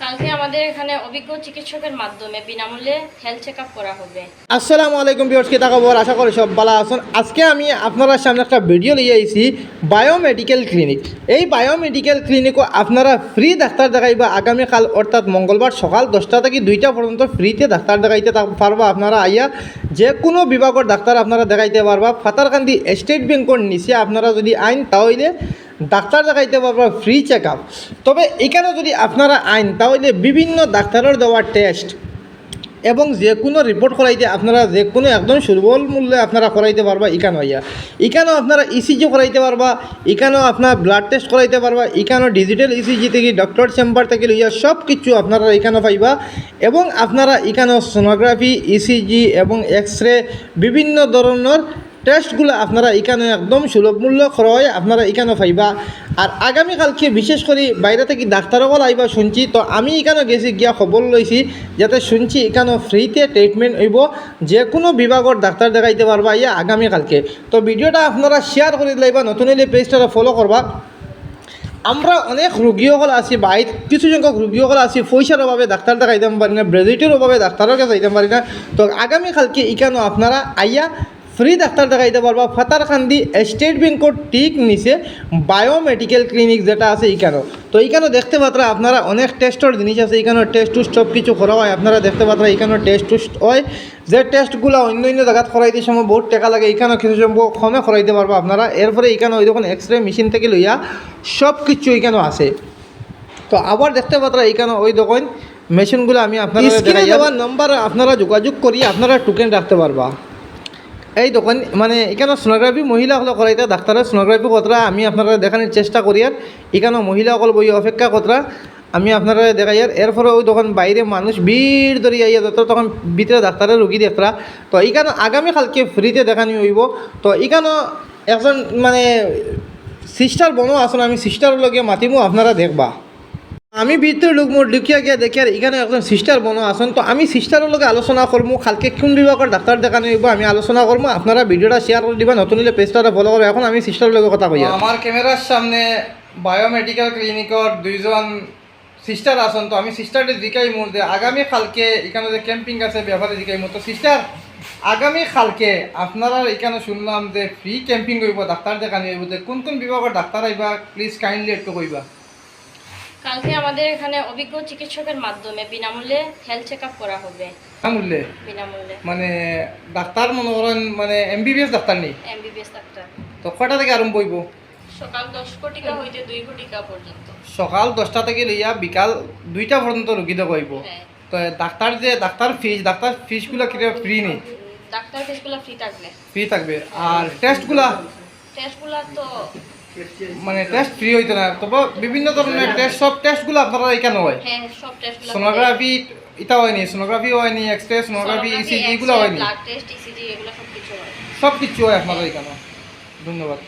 কালকে আমাদের এখানে অভিজ্ঞ চিকিৎসকের মাধ্যমে বিনামূল্যে হেলথ চেক আপ করা হবে। আসসালামু আলাইকুম ভিউয়ার্স, কি খবর? আশা করি সব ভালো আছেন। আজকে আমি আপনাদের সামনে একটা ভিডিও নিয়ে আইছি বায়োমেডিকেল ক্লিনিক। এই বায়োমেডিকেল ক্লিনিকও আপনারা ফ্রি ডাক্তার দেখাইবা আগামীকাল অর্থাৎ মঙ্গলবার সকাল 10টা থেকে 2টা পর্যন্ত ফ্রিতে ডাক্তার দেখাইতে পারবা। আপনারা আইয়া যে কোনো বিভাগের ডাক্তার আপনারা দেখাইতে পারবা। ফাতারকান্দি স্টেট ব্যাংকের নিচে আপনারা যদি আইন তাহলে ডাক্তার দেখাইতে পারবা ফ্রি চেক আপ। তবে এখানে যদি আপনারা আইন তাহলে বিভিন্ন ডাক্তারের দেওয়া টেস্ট এবং যে কোনো রিপোর্ট করাইতে আপনারা যে কোনো একদম সুলভ মূল্যে আপনারা করাইতে পারবা। এখানে হইয়া এখানেও আপনারা ইসিজি করাইতে পারবা, এখানেও আপনার ব্লাড টেস্ট করাইতে পারবা, এখানেও ডিজিটাল ইসিজি থেকে ডক্টর চেম্বার থেকে লইয়া সব কিছু আপনারা এখানে পাইবা। এবং আপনারা এখানেও সোনোগ্রাফি, ইসিজি এবং এক্স রে বিভিন্ন ধরনের টেস্টগুলো আপনারা এখানে একদম সুলভ মূল্য ক্রয় আপনারা এখানে পাইবা। আর আগামীকালকে বিশেষ করে বাইরে থেকে ডাক্তারসকল আইবা শুনছি, তো আমি এখানে গেছি গিয়া খবর লইছি যাতে শুনছি এখানে ফ্রিতে ট্রিটমেন্ট হইব, যে কোনো বিভাগের ডাক্তার দেখাইতে পারবা ইয়া আগামীকালকে। তো ভিডিওটা আপনারা শেয়ার করে দিলাইবা, নতুন হলে পেজটা ফলো করবা। আমরা অনেক রোগীসকল আছি বাইর, কিছু সংখ্যক রোগীসকল আছি পয়সার অভাবে ডাক্তার দেখাইতে পারি না, ব্রেজিটের অভাবে ডাক্তারের কাছে যাইতে পারি না। তো আগামীকালকে এখানেও আপনারা আইয়া ফ্রি ডাক্তার দেখাইতে পারবা। ফাতারকান্দি স্টেট ব্যাংকের ঠিক নিচে বায়োমেডিকেল ক্লিনিক যেটা আছে এখানেও। তো এখানেও দেখতে পাত্রা আপনারা অনেক টেস্টের জিনিস আছে, এখানেও টেস্ট টুস্ট সব কিছু করা হয়। আপনারা দেখতে পাত্রা এখানেও টেস্ট টুস্ট হয়, যে টেস্টগুলো অন্য অন্য জায়গায় করাইতে সময় বহুত টাকা লাগে, এখানেও কিছু সম্ভব কমে করাইতে পারবা আপনারা। এরপরে এখানে ওই যখন এক্স রে মেশিন থেকে লইয়া সব কিছু এখানেও আছে। তো আবার দেখতে পাত্রা এখানে ওই দোকান মেশিনগুলো আমি আপনারা স্ক্রিনে দেওয়ার নম্বর আপনারা যোগাযোগ করি আপনারা টোকেন রাখতে পারবা। এই দোকান মানে এখানে সোনোগ্রাফি মহিলাসকল করাইতে ডাক্তারের সোনোগ্রাফি কতরা আমি আপনারা দেখানোর চেষ্টা করি। আর এখানে মহিলাসকল বই অপেক্ষা কতরা আমি আপনারা দেখাই। আর এরপরে ওই দোকান বাইরে মানুষ ভিড় ধরে আইয়া যত তখন ভিতরে ডাক্তারের রুগী দেখরা। তো এখানে আগামীকালকে ফ্রিতে দেখানি হইব। তো এখানে একজন মানে সিস্টার বনো আসুন, আমি সিস্টারের লগে মাতিমু আপনারা দেখবা। আমি ভিতরে লুকিয়া গিয়া দেখি আর এখানে একজন সিস্টার বনো আসেন। তো আমি সিস্টারের লগে আলোচনা করবো কালকে কোন বিভাগের ডাক্তার দেখানো হইব আমি আলোচনা করবো। আপনারা ভিডিওটা শেয়ার করে দিবা, নতুন হলে পেজটা ফলো করো। এখন আমি সিস্টারের লগে কথা কই। আমার ক্যামেরার সামনে বায়োমেডিকেল ক্লিনিকের দুইজন সিস্টার আসেন। তো আমি সিস্টারকে জিকাই মধ্যে আগামী কালকে এখানে যে ক্যাম্পিং আছে ব্যাপারে জিকাই তো সিস্টার আগামী কালকে আপনারা এখানে শুনলাম যে ফ্রি ক্যাম্পিং হইব, ডাক্তার দেখানি হইব, কোন কোন বিভাগের ডাক্তার আইবা প্লিজ কাইন্ডলি একটু কইবা। কালকে আমাদের এখানে অভিজ্ঞ চিকিৎসকের মাধ্যমে বিনামূল্যে হেলথ চেক আপ করা হবে। বিনামূল্যে? বিনামূল্যে মানে ডাক্তার মনে করেন মানে এমবিবিএস ডাক্তার নেই? MBBS doctor. তো কটা থেকে আরম্ভ হইব? সকাল 10 কোটিকা হইতে 2 কোটিকা পর্যন্ত। সকাল 10টা থেকে লইয়া বিকাল 2টা পর্যন্ত রোগী দেখা হইব। তো ডাক্তার যে ডাক্তার ফিসগুলো কি ফ্রি নেই? ডাক্তার ফিসগুলো ফ্রি থাকবে। ফ্রি থাকবে। আর টেস্টগুলো তো মানে টেস্ট ফ্রি হইতো না, তবে বিভিন্ন ধরনের টেস্ট সব টেস্টগুলো আপনারা এখানে হয়? হ্যাঁ, সব টেস্টগুলো। সোনোগ্রাফি এটা হয়নি? সোনোগ্রাফি হয়নি, এক্স-রে, সোনোগ্রাফি, ইসিজি এগুলো হয়নি? ব্লাড টেস্ট, ইসিজি এগুলো সব কিছু হয়। সব কিছু হয় আপনাদের এখানে। ধন্যবাদ।